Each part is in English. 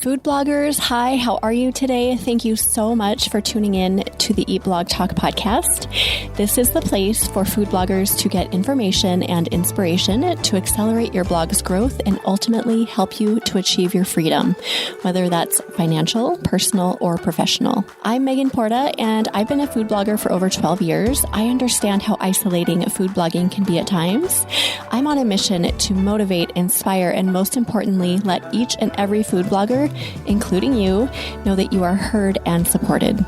Food bloggers, hi, how are you today? Thank you so much for tuning in to the Eat Blog Talk podcast. This is the place for food bloggers to get information and inspiration to accelerate your blog's growth and ultimately help you to achieve your freedom, whether that's financial, personal, or professional. I'm Megan Porta, and I've been a food blogger for over 12 years. I understand how isolating food blogging can be at times. I'm on a mission to motivate, inspire, and most importantly, let each and every food blogger, including you, know that you are heard and supported.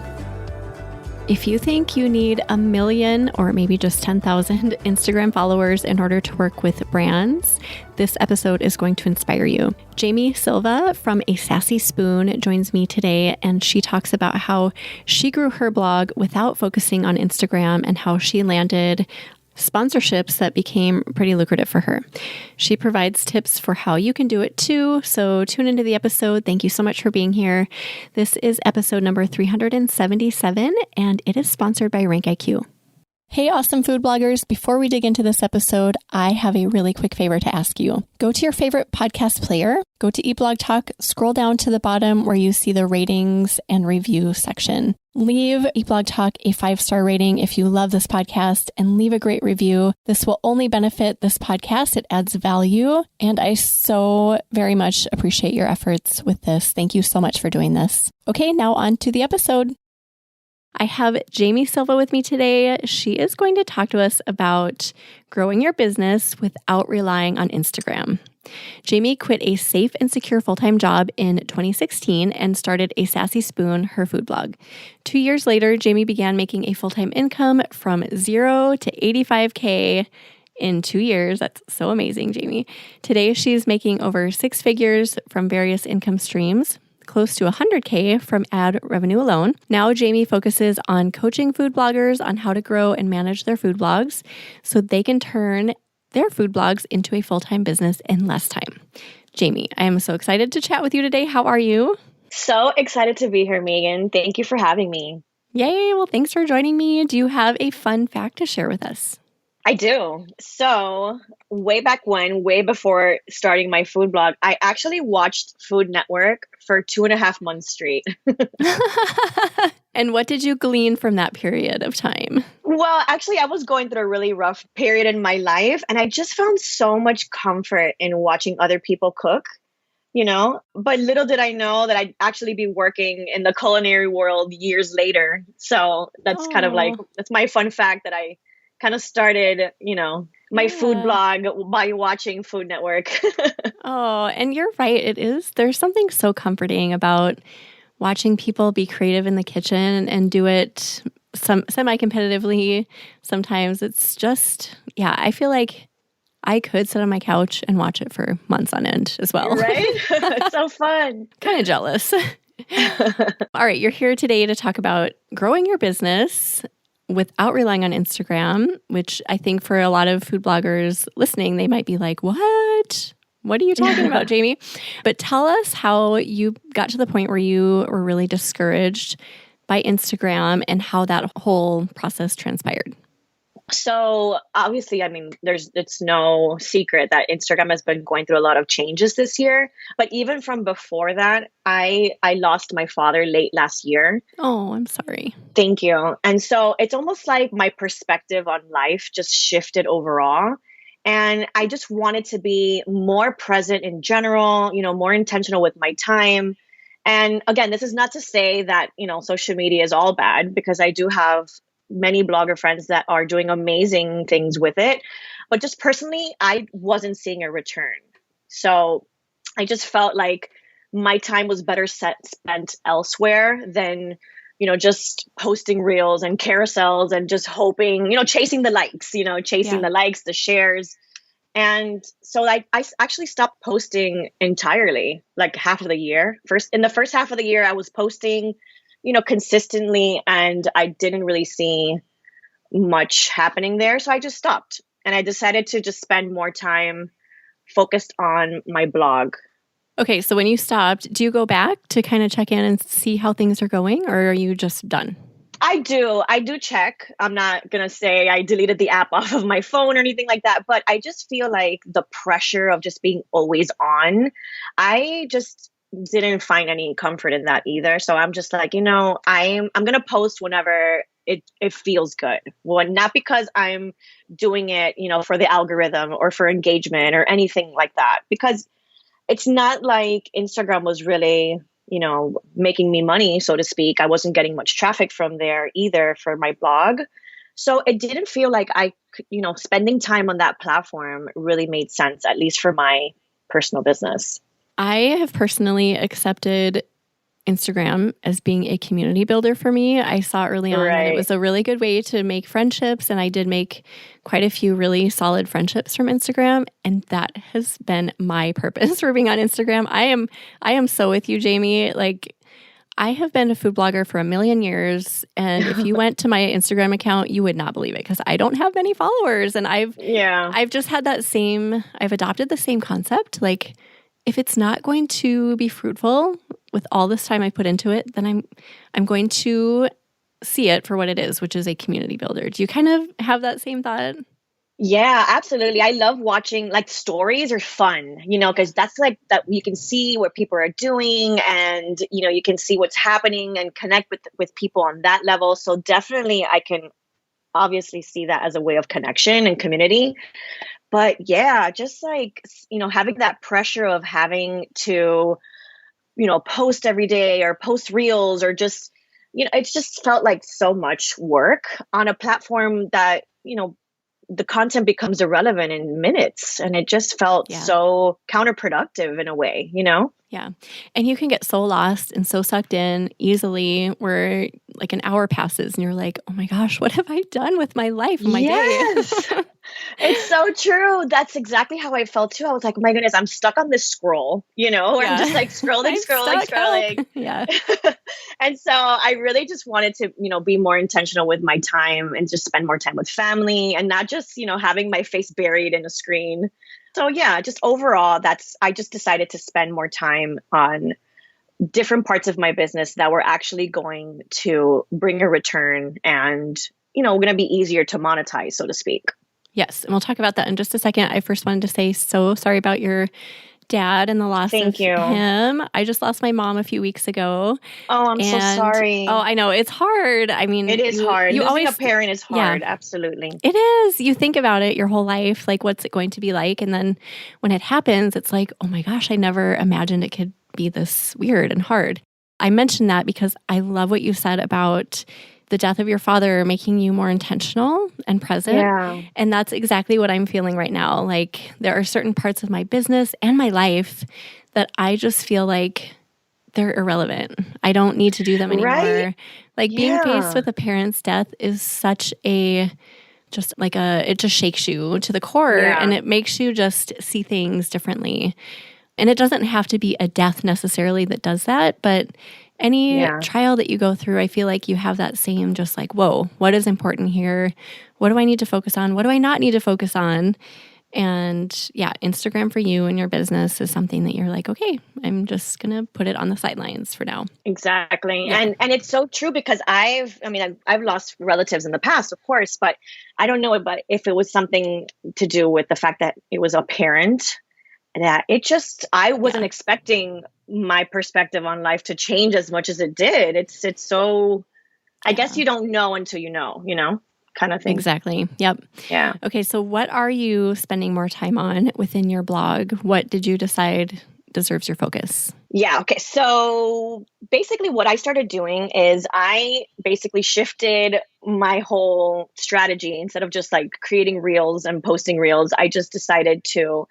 If you think you need 1 million or maybe just 10,000 Instagram followers in order to work with brands, this episode is going to inspire you. Jamie Silva from A Sassy Spoon joins me today, and she talks about how she grew her blog without focusing on Instagram and how she landed sponsorships that became pretty lucrative for her. She provides tips for how you can do it too. So tune into the episode. Thank you so much for being here. This is episode number 377, and it is sponsored by RankIQ. Hey, awesome food bloggers. Before we dig into this episode, I have a really quick favor to ask you. Go to your favorite podcast player, go to Eat Blog Talk, scroll down to the bottom where you see the ratings and review section. Leave Eat Blog Talk a 5-star rating if you love this podcast, and leave a great review. This will only benefit this podcast. It adds value, and I so very much appreciate your efforts with this. Thank you so much for doing this. Okay, now on to the episode. I have Jamie Silva with me today. She is going to talk to us about growing your business without relying on Instagram. Jamie quit a safe and secure full-time job in 2016 and started A Sassy Spoon, her food blog. 2 years later, Jamie began making a full-time income from 0 to 85K in 2 years. That's so amazing, Jamie. Today, she's making over 6 figures from various income streams, close to 100K from ad revenue alone. Now, Jamie focuses on coaching food bloggers on how to grow and manage their food blogs so they can turn their food blogs into a full-time business in less time. Jamie, I am so excited to chat with you today. How are you? So excited to be here, Megan. Thank you for having me. Yay. Well, thanks for joining me. Do you have a fun fact to share with us? I do. So way back when, way before starting my food blog, I actually watched Food Network for 2.5 months straight. And what did you glean from that period of time? Well, actually, I was going through a really rough period in my life, and I just found so much comfort in watching other people cook, But little did I know that I'd actually be working in the culinary world years later. So that's kind of like, that's my fun fact that I kind of started, my food blog by watching Food Network. Oh, and you're right. It is. There's something so comforting about watching people be creative in the kitchen and do it semi-competitively. Sometimes it's just, I feel like I could sit on my couch and watch it for months on end as well. Right? It's so fun. Kind of jealous. All right. You're here today to talk about growing your business without relying on Instagram, which I think for a lot of food bloggers listening, they might be like, what? What are you talking about, Jamie? But tell us how you got to the point where you were really discouraged by Instagram and how that whole process transpired. So obviously, it's no secret that Instagram has been going through a lot of changes this year. But even from before that, I lost my father late last year. Oh, I'm sorry. Thank you. And so it's almost like my perspective on life just shifted overall. And I just wanted to be more present in general, more intentional with my time. And again, this is not to say that, social media is all bad, because I do have many blogger friends that are doing amazing things with it. But just personally, I wasn't seeing a return. So I just felt like my time was better spent elsewhere than, just posting reels and carousels and just hoping, chasing the likes, the likes, the shares. And so I actually stopped posting entirely, like half of the year. In the first half of the year, I was posting consistently, and I didn't really see much happening there. So I just stopped, and I decided to just spend more time focused on my blog. Okay. So when you stopped, do you go back to kind of check in and see how things are going, or are you just done? I do check. I'm not going to say I deleted the app off of my phone or anything like that, but I just feel like the pressure of just being always on, I just didn't find any comfort in that either. So I'm just like, I'm gonna post whenever it feels good. Well, not because I'm doing it, for the algorithm or for engagement or anything like that. Because it's not like Instagram was really, making me money, so to speak. I wasn't getting much traffic from there either for my blog. So it didn't feel like spending time on that platform really made sense, at least for my personal business. I have personally accepted Instagram as being a community builder for me. I saw early on that it was a really good way to make friendships, and I did make quite a few really solid friendships from Instagram, and that has been my purpose for being on Instagram. I am so with you, Jamie. Like, I have been a food blogger for a million years, and if you went to my Instagram account, you would not believe it because I don't have many followers, and I've just had I've adopted the same concept. Like, if it's not going to be fruitful with all this time I put into it, then I'm going to see it for what it is, which is a community builder. Do you kind of have that same thought? Yeah, absolutely. I love watching, like, stories are fun, because that's like that you can see what people are doing, and you can see what's happening and connect with people on that level. So definitely I can obviously see that as a way of connection and community. But yeah, just like, having that pressure of having to, post every day or post reels or just, it's just felt like so much work on a platform that, the content becomes irrelevant in minutes. And it just felt so counterproductive in a way, Yeah. And you can get so lost and so sucked in easily where like an hour passes and you're like, oh my gosh, what have I done with my life and my day? It's so true. That's exactly how I felt too. I was like, oh my goodness, I'm stuck on this scroll, where I'm just like scrolling. Yeah. And so I really just wanted to, be more intentional with my time and just spend more time with family and not just, having my face buried in a screen. So yeah, just overall, I just decided to spend more time on different parts of my business that were actually going to bring a return and, going to be easier to monetize, so to speak. Yes. And we'll talk about that in just a second. I first wanted to say so sorry about your dad and the loss of him. I just lost my mom a few weeks ago. Oh, I'm so sorry. Oh, I know. It's hard. I mean, it is hard. Losing a parent is hard. Yeah, absolutely. It is. You think about it your whole life, like what's it going to be like? And then when it happens, it's like, oh my gosh, I never imagined it could be this weird and hard. I mentioned that because I love what you said about the death of your father making you more intentional and present. Yeah. And that's exactly what I'm feeling right now. Like, there are certain parts of my business and my life that I just feel like they're irrelevant. I don't need to do them anymore. Right? Like, being faced with a parent's death is such it just shakes you to the core and it makes you just see things differently. And it doesn't have to be a death necessarily that does that, but any trial that you go through, I feel like you have that same just like, whoa, what is important here? What do I need to focus on? What do I not need to focus on? And yeah, Instagram for you and your business is something that you're like, okay, I'm just going to put it on the sidelines for now. Exactly. Yeah. And it's so true because I've lost relatives in the past, of course, but I don't know if it was something to do with the fact that it was a parent that I wasn't expecting my perspective on life to change as much as it did. It's so, I guess you don't know until you know, kind of thing. Exactly. Yep. Yeah. Okay. So what are you spending more time on within your blog? What did you decide deserves your focus? Yeah. Okay. So basically what I started doing is I basically shifted my whole strategy. Instead of just like creating reels and posting reels, I just decided to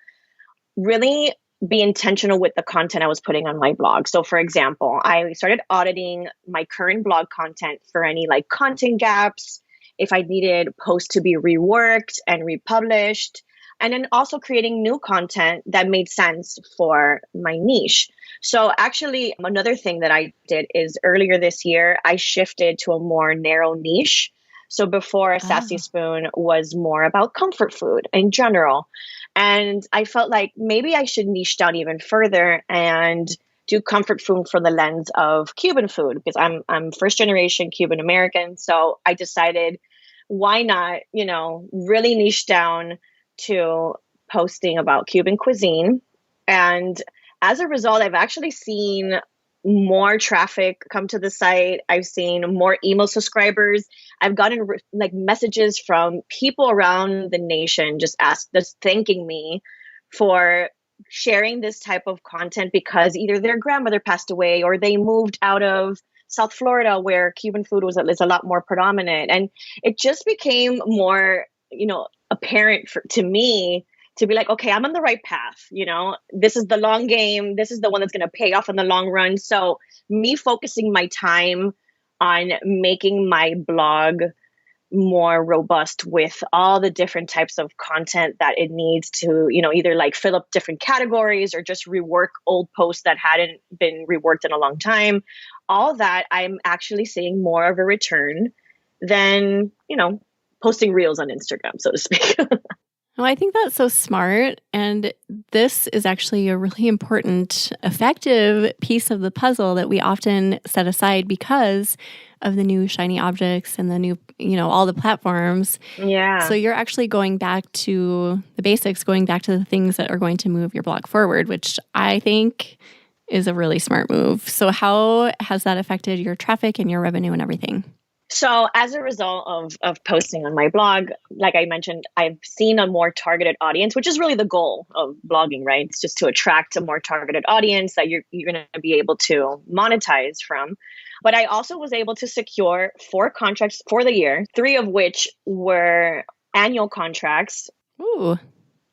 really be intentional with the content I was putting on my blog. So for example, I started auditing my current blog content for any like content gaps, if I needed posts to be reworked and republished, and then also creating new content that made sense for my niche. So actually, another thing that I did is earlier this year, I shifted to a more narrow niche. So before, a Sassy Spoon was more about comfort food in general. And I felt like maybe I should niche down even further and do comfort food from the lens of Cuban food, because I'm first generation Cuban American. So I decided, why not, really niche down to posting about Cuban cuisine. And as a result, I've actually seen more traffic come to the site. I've seen more email subscribers. I've gotten like messages from people around the nation just thanking me for sharing this type of content because either their grandmother passed away or they moved out of South Florida where Cuban food is a lot more predominant. And it just became more, apparent to me to be like, okay, I'm on the right path. This is the long game. This is the one that's going to pay off in the long run. So me focusing my time on making my blog more robust with all the different types of content that it needs to, either like fill up different categories or just rework old posts that hadn't been reworked in a long time. All that, I'm actually seeing more of a return than, posting reels on Instagram, so to speak. Well, I think that's so smart. And this is actually a really important, effective piece of the puzzle that we often set aside because of the new shiny objects and the new, all the platforms. Yeah. So you're actually going back to the basics, going back to the things that are going to move your blog forward, which I think is a really smart move. So how has that affected your traffic and your revenue and everything? So as a result of posting on my blog, like I mentioned, I've seen a more targeted audience, which is really the goal of blogging, right? It's just to attract a more targeted audience that you're going to be able to monetize from. But I also was able to secure 4 contracts for the year, 3 of which were annual contracts. Ooh.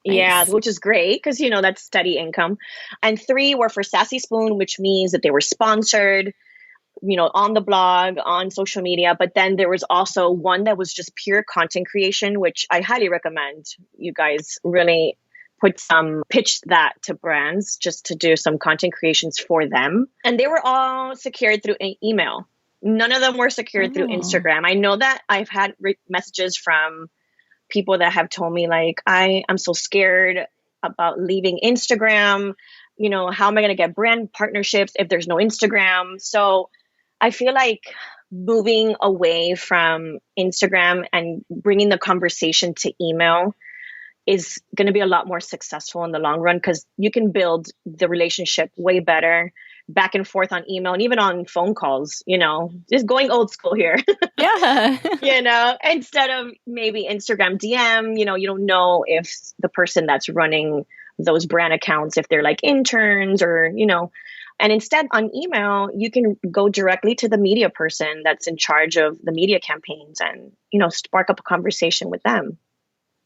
Nice. Yeah, which is great because, that's steady income. And 3 were for Sassy Spoon, which means that they were sponsored, on the blog, on social media. But then there was also one that was just pure content creation, which I highly recommend you guys really pitch that to brands just to do some content creations for them. And they were all secured through an email. None of them were secured through Instagram. I know that I've had messages from people that have told me like, I'm so scared about leaving Instagram. How am I going to get brand partnerships if there's no Instagram? So I feel like moving away from Instagram and bringing the conversation to email is going to be a lot more successful in the long run because you can build the relationship way better back and forth on email and even on phone calls, just going old school here. Yeah. Instead of maybe Instagram DM, you don't know if the person that's running those brand accounts, if they're like interns or, and instead on email, you can go directly to the media person that's in charge of the media campaigns and, spark up a conversation with them.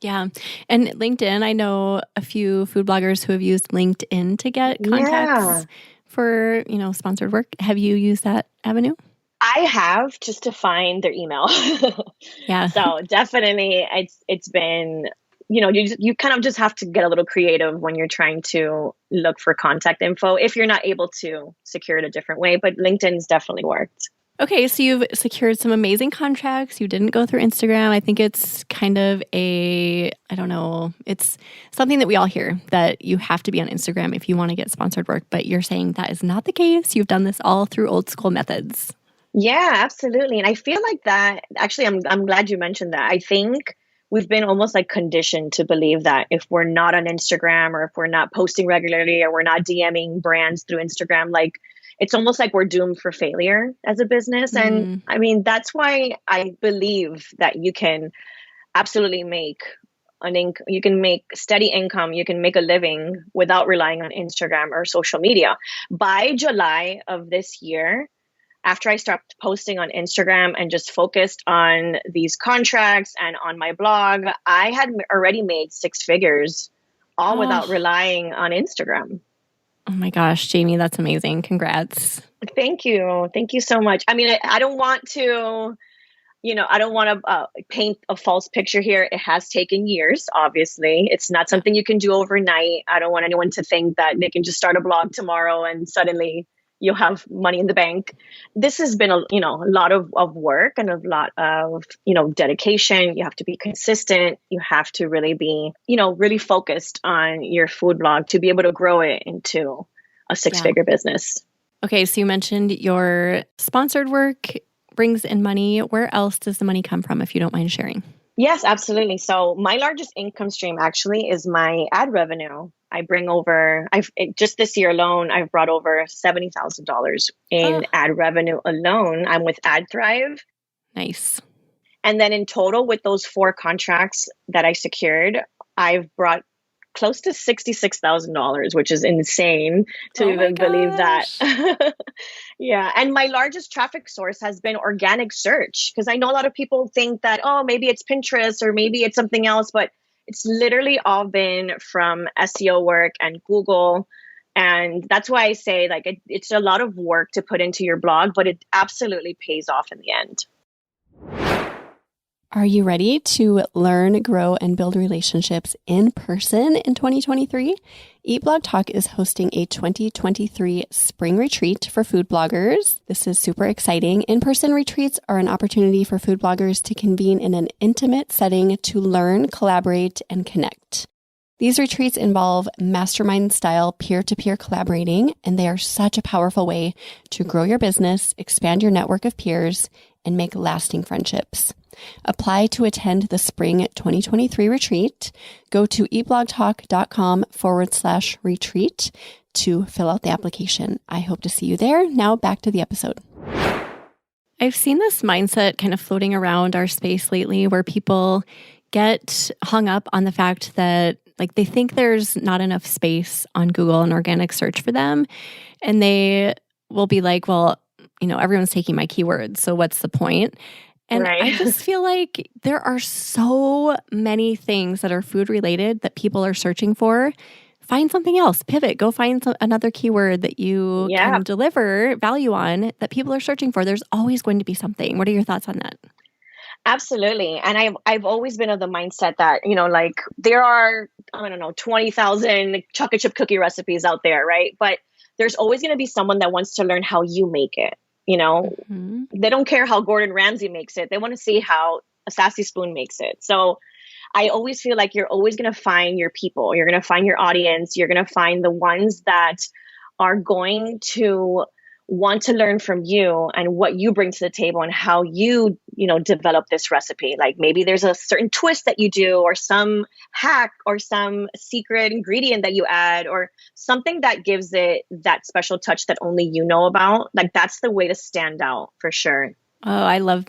Yeah. And LinkedIn, I know a few food bloggers who have used LinkedIn to get contacts for, sponsored work. Have you used that avenue? I have, just to find their email. Yeah. So definitely it's been, you kind of just have to get a little creative when you're trying to look for contact info if you're not able to secure it a different way. But LinkedIn's definitely worked. Okay, so you've secured some amazing contracts. You didn't go through Instagram. I think it's kind of it's something that we all hear that you have to be on Instagram if you want to get sponsored work. But you're saying that is not the case. You've done this all through old school methods. Yeah, absolutely. And I feel like that, actually, I'm glad you mentioned that. I think we've been almost like conditioned to believe that if we're not on Instagram or if we're not posting regularly or we're not DMing brands through Instagram, like it's almost like we're doomed for failure as a business. And I mean, that's why I believe that you can absolutely make you can make steady income, you can make a living without relying on Instagram or social media. By July of this year, after I stopped posting on Instagram and just focused on these contracts and on my blog, I had already made 6 figures, all without relying on Instagram. Oh my gosh, Jamie, that's amazing. Congrats. Thank you. Thank you so much. I mean, I don't want to, paint a false picture here. It has taken years, obviously. It's not something you can do overnight. I don't want anyone to think that they can just start a blog tomorrow and suddenly you'll have money in the bank. This has been a lot of work and a lot of, dedication. You have to be consistent. You have to really be, really focused on your food blog to be able to grow it into a 6-figure business. Okay. So you mentioned your sponsored work brings in money. Where else does the money come from, if you don't mind sharing? Yes, absolutely. So my largest income stream actually is my ad revenue. I bring over, just this year alone, I've brought over $70,000 Oh, in ad revenue alone. I'm with Ad Thrive. nice. And then in total, with those four contracts that I secured, I've brought close to $66,000, which is insane to Oh my even believe that. gosh. Yeah. And my largest traffic source has been organic search because I know a lot of people think that, oh, maybe it's Pinterest or maybe it's something else, but it's literally all been from SEO work and Google. And that's why I say like it's a lot of work to put into your blog, but it absolutely pays off in the end. Are you ready to learn, grow, and build relationships in person in 2023? Eat Blog Talk is hosting a 2023 spring retreat for food bloggers. This is super exciting. In-person retreats are an opportunity for food bloggers to convene in an intimate setting to learn, collaborate, and connect. These retreats involve mastermind-style peer-to-peer collaborating, and they are such a powerful way to grow your business, expand your network of peers, and make lasting friendships. Apply to attend the spring 2023 retreat. Go to eatblogtalk.com/retreat to fill out the application. I hope to see you there. Now back to the episode. I've seen this mindset kind of floating around our space lately where people get hung up on the fact that like they think there's not enough space on Google and organic search for them. And they will be like, well, everyone's taking my keywords. So what's the point? And Right. I just feel like there are so many things that are food related that people are searching for. Find something else, pivot, go find another keyword that you can deliver value on that people are searching for. There's always going to be something. What are your thoughts on that? Absolutely. And I've always been of the mindset that, like there are, I don't know, 20,000 chocolate chip cookie recipes out there, right? But there's always going to be someone that wants to learn how you make it. Mm-hmm. They don't care how Gordon Ramsay makes it. They want to see how a Sassy Spoon makes it. So I always feel like you're always going to find your people. You're going to find your audience. You're going to find the ones that are going to want to learn from you and what you bring to the table and how you, develop this recipe. Like maybe there's a certain twist that you do or some hack or some secret ingredient that you add or something that gives it that special touch that only you know about. Like that's the way to stand out for sure. Oh, I love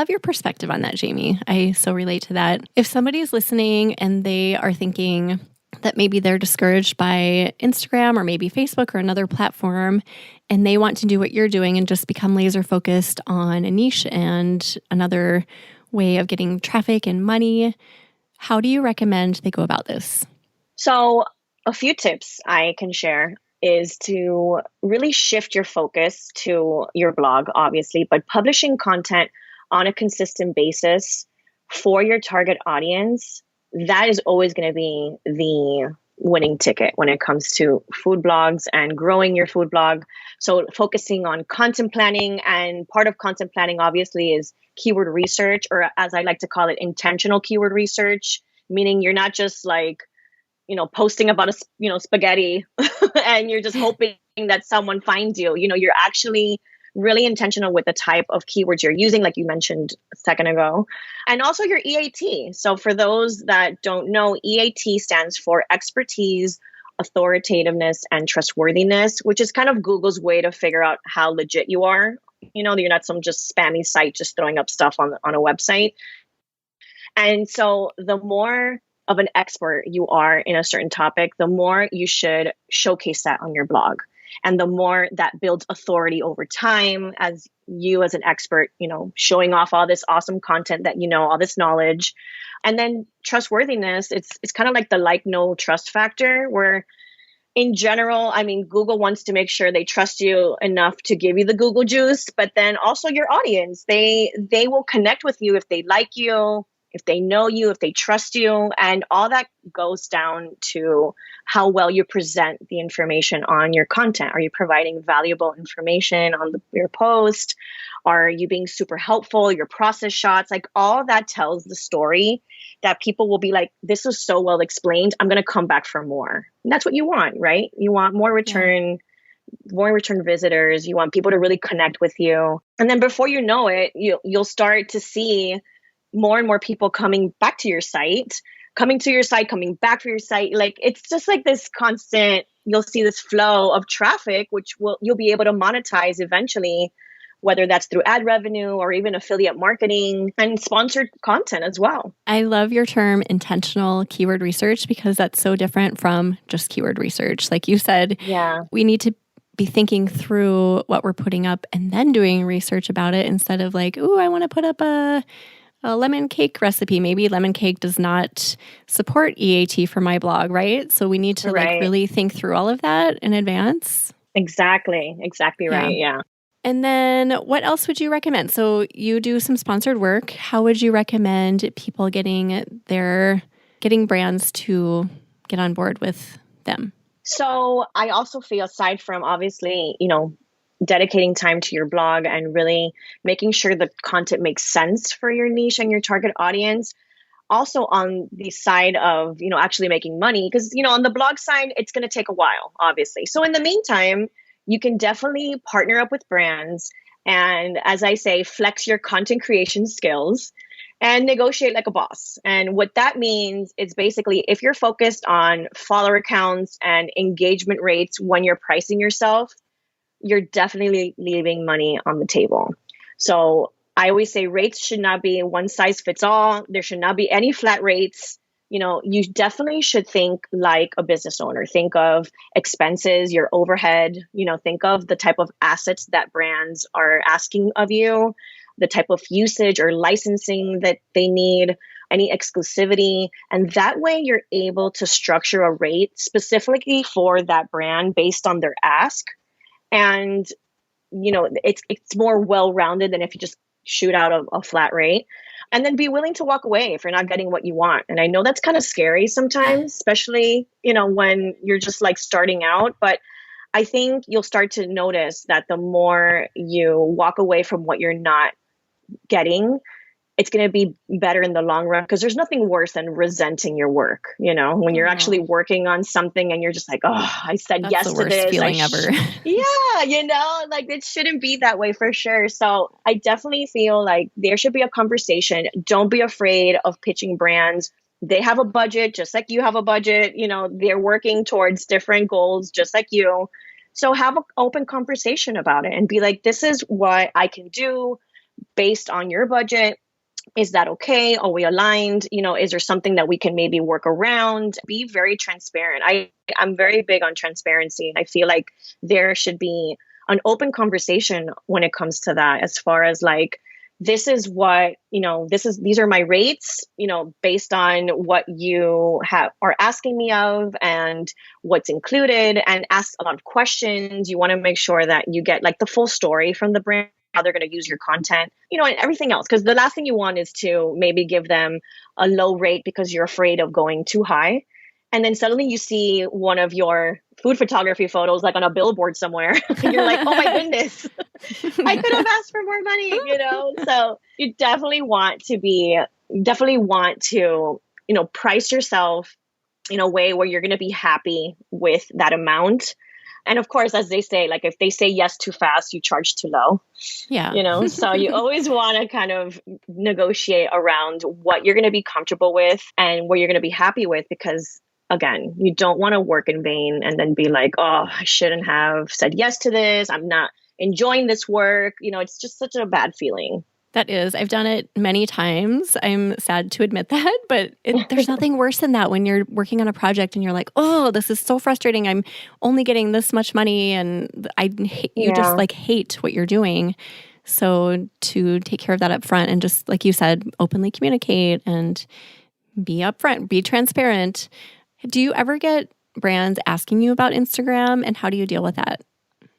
your perspective on that, Jamie. I so relate to that. If somebody's listening and they are thinking that maybe they're discouraged by Instagram or maybe Facebook or another platform, and they want to do what you're doing and just become laser focused on a niche and another way of getting traffic and money, how do you recommend they go about this? So a few tips I can share is to really shift your focus to your blog, obviously, but publishing content on a consistent basis for your target audience, that is always going to be the winning ticket when it comes to food blogs and growing your food blog. So focusing on content planning, and part of content planning obviously is keyword research, or as I like to call it, intentional keyword research, meaning you're not just like, posting about spaghetti and you're just hoping that someone finds you. You're actually really intentional with the type of keywords you're using, like you mentioned a second ago, and also your EAT. So for those that don't know, EAT stands for expertise, authoritativeness, and trustworthiness, which is kind of Google's way to figure out how legit you are. You're not some just spammy site just throwing up stuff on a website. And so the more of an expert you are in a certain topic, the more you should showcase that on your blog. And the more that builds authority over time as you as an expert, showing off all this awesome content that all this knowledge. And then trustworthiness, it's kind of like the no trust factor where in general, Google wants to make sure they trust you enough to give you the Google juice, but then also your audience, they will connect with you if they like you, if they know you, if they trust you, and all that goes down to how well you present the information on your content. Are you providing valuable information on your post? Are you being super helpful? Your process shots, like all that tells the story that people will be like, this is so well explained. I'm going to come back for more. And that's what you want, right? You want more return visitors. You want people to really connect with you. And then before you know it, you'll start to see more and more people coming back to your site, coming back for your site. Like it's just like this constant, you'll see this flow of traffic, which you'll be able to monetize eventually, whether that's through ad revenue or even affiliate marketing and sponsored content as well. I love your term intentional keyword research because that's so different from just keyword research. Like you said, we need to be thinking through what we're putting up and then doing research about it instead of like, ooh, I want to put up a lemon cake recipe. Maybe lemon cake does not support EAT for my blog, right? So we need to like really think through all of that in advance. Exactly right. Yeah. And then what else would you recommend? So you do some sponsored work. How would you recommend people getting brands to get on board with them? So I also feel, aside from obviously, dedicating time to your blog and really making sure the content makes sense for your niche and your target audience, also on the side of, actually making money, because, on the blog side, it's going to take a while, obviously. So in the meantime, you can definitely partner up with brands and, as I say, flex your content creation skills and negotiate like a boss. And what that means is basically, if you're focused on follower counts and engagement rates when you're pricing yourself, you're definitely leaving money on the table. So I always say rates should not be one size fits all. There should not be any flat rates. You definitely should think like a business owner. Think of expenses, your overhead, think of the type of assets that brands are asking of you, the type of usage or licensing that they need, any exclusivity. And that way you're able to structure a rate specifically for that brand based on their ask. And, it's more well-rounded than if you just shoot out a flat rate. And then be willing to walk away if you're not getting what you want. And I know that's kind of scary sometimes, especially, when you're just like starting out. But I think you'll start to notice that the more you walk away from what you're not getting, it's going to be better in the long run, because there's nothing worse than resenting your work. When you're actually working on something and you're just like, oh, I said That's yes the to worst this. feeling ever. Yeah, like it shouldn't be that way for sure. So I definitely feel like there should be a conversation. Don't be afraid of pitching brands. They have a budget just like you have a budget. They're working towards different goals just like you. So have an open conversation about it and be like, this is what I can do based on your budget. Is that okay? Are we aligned? Is there something that we can maybe work around? Be very transparent. I'm very big on transparency. I feel like there should be an open conversation when it comes to that, as far as like, this is what, these are my rates, based on what you are asking me of and what's included, and ask a lot of questions. You want to make sure that you get like the full story from the brand, how they're going to use your content, and everything else. Because the last thing you want is to maybe give them a low rate because you're afraid of going too high. And then suddenly you see one of your food photography photos like on a billboard somewhere. And you're like, oh my goodness, I could have asked for more money, So you definitely want to, price yourself in a way where you're going to be happy with that amount. And of course, as they say, like if they say yes too fast, you charge too low. Yeah. So you always want to kind of negotiate around what you're going to be comfortable with and what you're going to be happy with, because again, you don't want to work in vain and then be like, oh, I shouldn't have said yes to this. I'm not enjoying this work. It's just such a bad feeling. That is. I've done it many times. I'm sad to admit that, but there's nothing worse than that when you're working on a project and you're like, oh, this is so frustrating. I'm only getting this much money and you just like hate what you're doing. So to take care of that up front and just, like you said, openly communicate and be upfront, be transparent. Do you ever get brands asking you about Instagram, and how do you deal with that?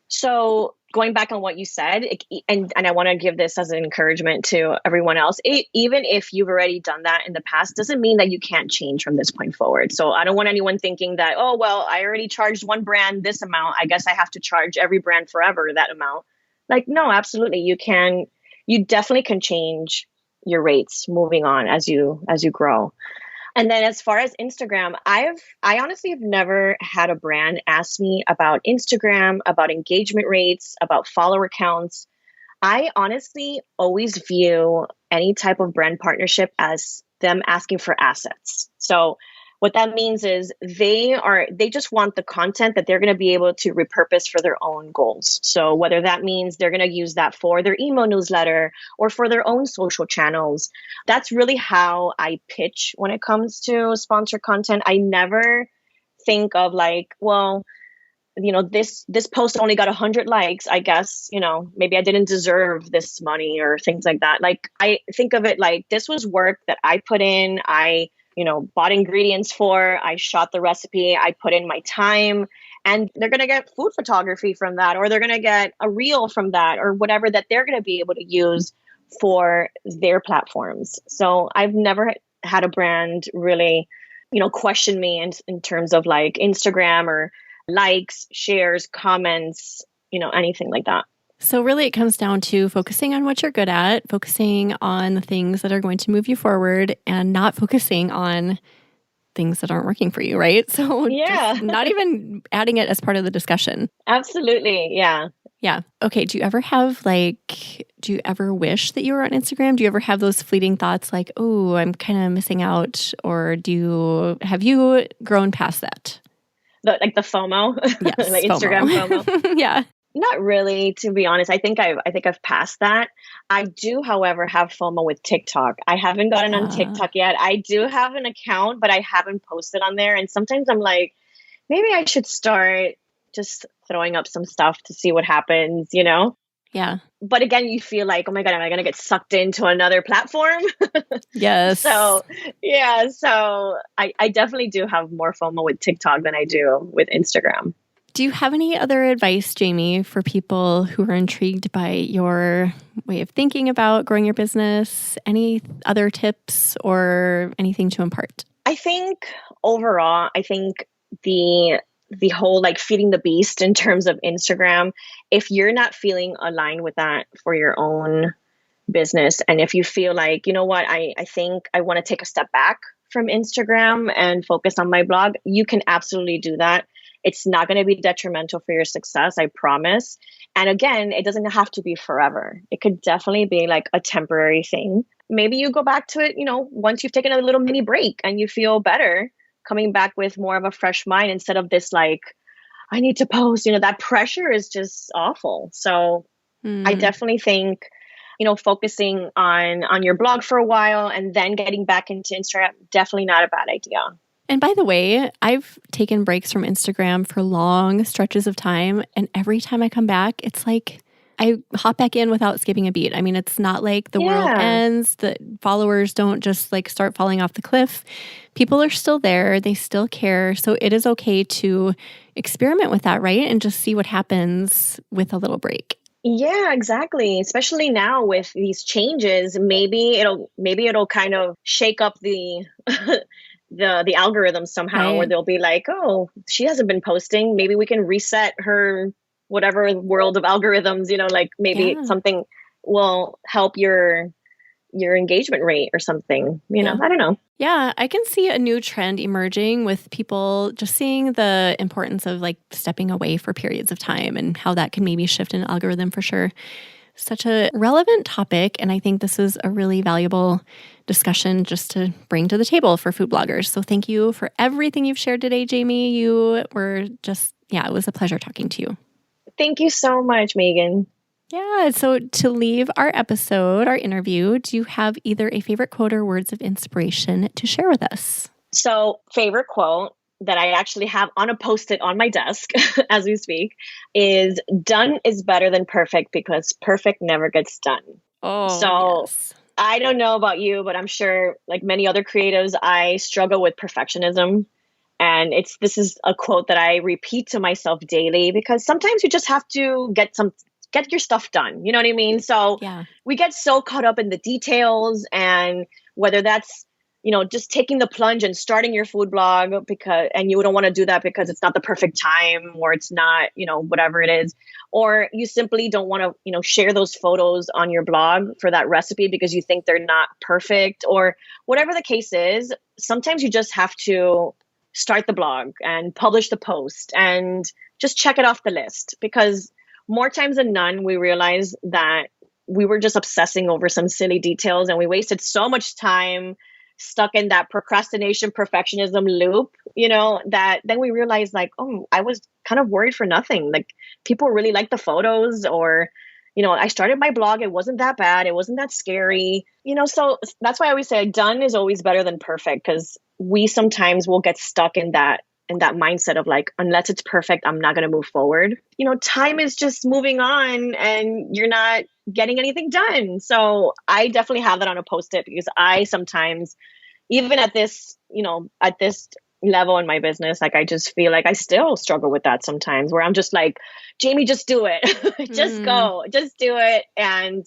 So going back on what you said, and I want to give this as an encouragement to everyone else, even if you've already done that in the past, doesn't mean that you can't change from this point forward. So I don't want anyone thinking that, oh, well, I already charged one brand this amount, I guess I have to charge every brand forever that amount. Like, no, absolutely. You definitely can change your rates moving on as you grow. And then as far as Instagram, I honestly have never had a brand ask me about Instagram, about engagement rates, about follower counts. I honestly always view any type of brand partnership as them asking for assets. So what that means is they just want the content that they're going to be able to repurpose for their own goals. So whether that means they're going to use that for their email newsletter or for their own social channels, that's really how I pitch when it comes to sponsored content. I never think of like, well, this post only got 100 likes. I guess, maybe I didn't deserve this money or things like that. Like, I think of it like this was work that I put in. I bought ingredients for, I shot the recipe, I put in my time, and they're going to get food photography from that, or they're going to get a reel from that, or whatever that they're going to be able to use for their platforms. So I've never had a brand really, question me in terms of like Instagram or likes, shares, comments, anything like that. So really it comes down to focusing on what you're good at, focusing on the things that are going to move you forward, and not focusing on things that aren't working for you, right? So yeah, just not even adding it as part of the discussion. Absolutely. Yeah. Yeah. Okay. Do you ever wish that you were on Instagram? Do you ever have those fleeting thoughts like, oh, I'm kind of missing out? Or have you grown past that? The FOMO, yes, like Instagram FOMO. Yeah. Not really, to be honest. I think I've passed that. I do, however, have FOMO with TikTok. I haven't gotten on TikTok yet. I do have an account, but I haven't posted on there. And sometimes I'm like, maybe I should start just throwing up some stuff to see what happens, Yeah. But again, you feel like, oh my God, am I going to get sucked into another platform? Yes. So I definitely do have more FOMO with TikTok than I do with Instagram. Do you have any other advice, Jamie, for people who are intrigued by your way of thinking about growing your business? Any other tips or anything to impart? I think overall, the whole like feeding the beast in terms of Instagram, if you're not feeling aligned with that for your own business, and if you feel like, you know what, I think I want to take a step back from Instagram and focus on my blog, you can absolutely do that. It's not going to be detrimental for your success, I promise. And again, it doesn't have to be forever. It could definitely be like a temporary thing. Maybe you go back to it, once you've taken a little mini break and you feel better, coming back with more of a fresh mind instead of this like, I need to post, that pressure is just awful. So I definitely think, focusing on your blog for a while and then getting back into Instagram, definitely not a bad idea. And by the way, I've taken breaks from Instagram for long stretches of time. And every time I come back, it's like I hop back in without skipping a beat. I mean, it's not like the world ends. The followers don't just like start falling off the cliff. People are still there. They still care. So it is okay to experiment with that, right? And just see what happens with a little break. Yeah, exactly. Especially now with these changes, maybe it'll kind of shake up the the algorithm somehow, right, where they'll be like, oh, she hasn't been posting. Maybe we can reset her whatever world of algorithms, like maybe something will help your engagement rate or something, I don't know. Yeah, I can see a new trend emerging with people just seeing the importance of like stepping away for periods of time and how that can maybe shift an algorithm for sure. Such a relevant topic. And I think this is a really valuable discussion just to bring to the table for food bloggers. So thank you for everything you've shared today, Jamie. You were just, it was a pleasure talking to you. Thank you so much, Megan. Yeah. So to leave our episode, our interview, do you have either a favorite quote or words of inspiration to share with us? So favorite quote that I actually have on a Post-it on my desk as we speak is, done is better than perfect because perfect never gets done. Oh, so yes. I don't know about you, but I'm sure like many other creatives, I struggle with perfectionism. And this is a quote that I repeat to myself daily because sometimes you just have to get your stuff done. You know what I mean? So we get so caught up in the details, and whether that's, just taking the plunge and starting your food blog and you don't want to do that because it's not the perfect time, or it's not, whatever it is, or you simply don't want to, share those photos on your blog for that recipe because you think they're not perfect, or whatever the case is. Sometimes you just have to start the blog and publish the post and just check it off the list, because more times than none, we realize that we were just obsessing over some silly details, and we wasted so much time stuck in that procrastination perfectionism loop, that then we realized like, oh, I was kind of worried for nothing. Like people really like the photos, or I started my blog. It wasn't that bad. It wasn't that scary. So that's why I always say done is always better than perfect, because we sometimes will get stuck in that mindset of like, unless it's perfect, I'm not going to move forward. Time is just moving on and you're not getting anything done. So I definitely have that on a Post-it, because I sometimes, even at this level in my business, like I just feel like I still struggle with that sometimes, where I'm just like, Jamie, just do it. Just go, just do it. And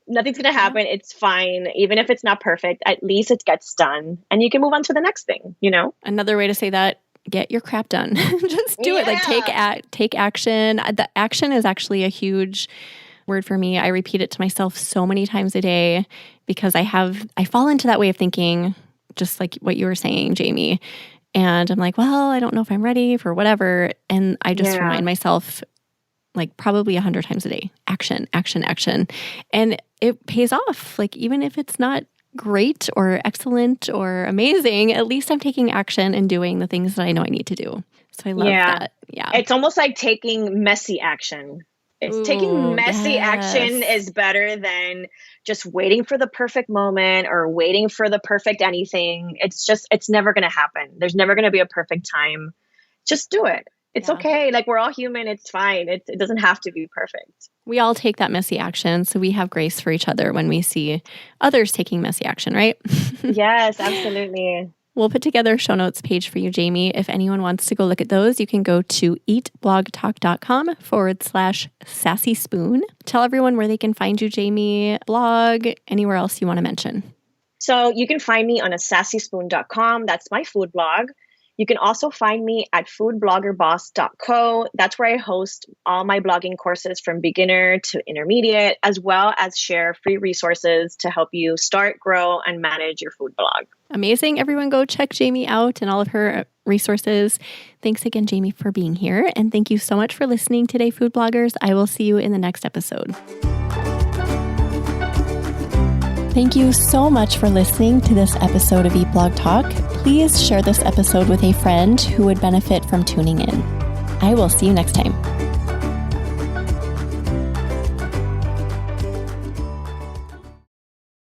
nothing's going to happen. It's fine. Even if it's not perfect, at least it gets done and you can move on to the next thing, Another way to say that, get your crap done. Just do it. Like take action. The action is actually a huge word for me. I repeat it to myself so many times a day, because I fall into that way of thinking, just like what you were saying, Jamie. And I'm like, well, I don't know if I'm ready for whatever. And I just remind myself like probably 100 times a day, action, action, action. And it pays off. Like even if it's not great or excellent or amazing, at least I'm taking action and doing the things that I know I need to do. So I love that. Yeah. It's almost like taking messy action. Taking messy action is better than just waiting for the perfect moment or waiting for the perfect anything. It's never going to happen. There's never going to be a perfect time. Just do it. It's okay. Like we're all human. It's fine. It doesn't have to be perfect. We all take that messy action. So we have grace for each other when we see others taking messy action, right? Yes, absolutely. We'll put together a show notes page for you, Jamie. If anyone wants to go look at those, you can go to eatblogtalk.com/sassy spoon. Tell everyone where they can find you, Jamie, blog, anywhere else you want to mention. So you can find me on sassyspoon.com. That's my food blog. You can also find me at foodbloggerboss.co. That's where I host all my blogging courses from beginner to intermediate, as well as share free resources to help you start, grow, and manage your food blog. Amazing. Everyone go check Jamie out and all of her resources. Thanks again, Jamie, for being here. And thank you so much for listening today, food bloggers. I will see you in the next episode. Thank you so much for listening to this episode of Eat Blog Talk. Please share this episode with a friend who would benefit from tuning in. I will see you next time.